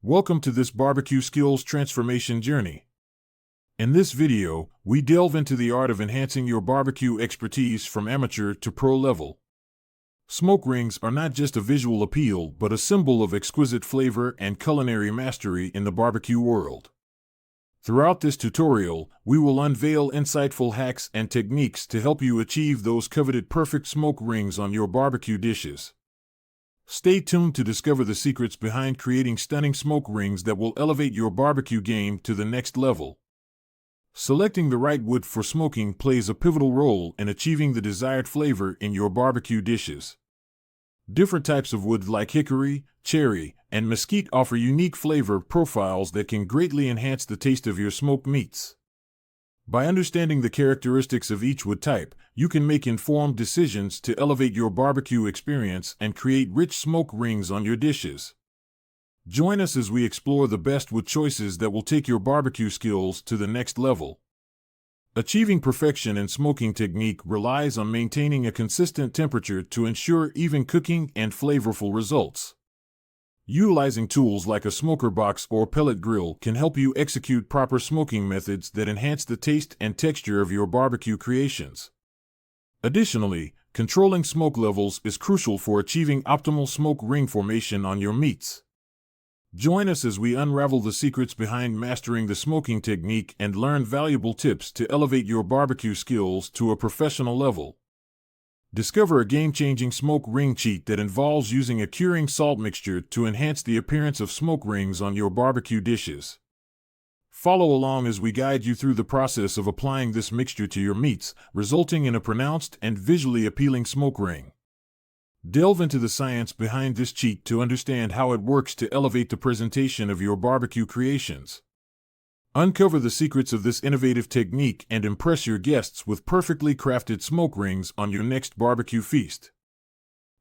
Welcome to this barbecue skills transformation journey. In this video, we delve into the art of enhancing your barbecue expertise from amateur to pro level. Smoke rings are not just a visual appeal but a symbol of exquisite flavor and culinary mastery in the barbecue world. Throughout this tutorial, we will unveil insightful hacks and techniques to help you achieve those coveted perfect smoke rings on your barbecue dishes. Stay tuned to discover the secrets behind creating stunning smoke rings that will elevate your barbecue game to the next level. Selecting the right wood for smoking plays a pivotal role in achieving the desired flavor in your barbecue dishes. Different types of wood like hickory, cherry, and mesquite offer unique flavor profiles that can greatly enhance the taste of your smoked meats. By understanding the characteristics of each wood type, you can make informed decisions to elevate your barbecue experience and create rich smoke rings on your dishes. Join us as we explore the best wood choices that will take your barbecue skills to the next level. Achieving perfection in smoking technique relies on maintaining a consistent temperature to ensure even cooking and flavorful results. Utilizing tools like a smoker box or pellet grill can help you execute proper smoking methods that enhance the taste and texture of your barbecue creations. Additionally, controlling smoke levels is crucial for achieving optimal smoke ring formation on your meats. Join us as we unravel the secrets behind mastering the smoking technique and learn valuable tips to elevate your barbecue skills to a professional level. Discover a game-changing smoke ring cheat that involves using a curing salt mixture to enhance the appearance of smoke rings on your barbecue dishes. Follow along as we guide you through the process of applying this mixture to your meats, resulting in a pronounced and visually appealing smoke ring. Delve into the science behind this cheat to understand how it works to elevate the presentation of your barbecue creations. Uncover the secrets of this innovative technique and impress your guests with perfectly crafted smoke rings on your next barbecue feast.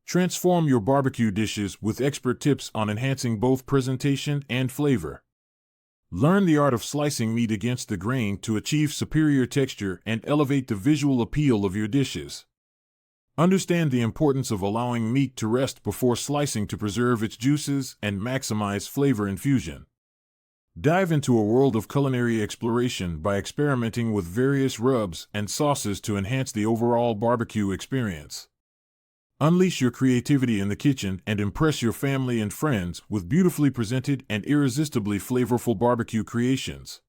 Transform your barbecue dishes with expert tips on enhancing both presentation and flavor. Learn the art of slicing meat against the grain to achieve superior texture and elevate the visual appeal of your dishes. Understand the importance of allowing meat to rest before slicing to preserve its juices and maximize flavor infusion. Dive into a world of culinary exploration by experimenting with various rubs and sauces to enhance the overall barbecue experience. Unleash your creativity in the kitchen and impress your family and friends with beautifully presented and irresistibly flavorful barbecue creations.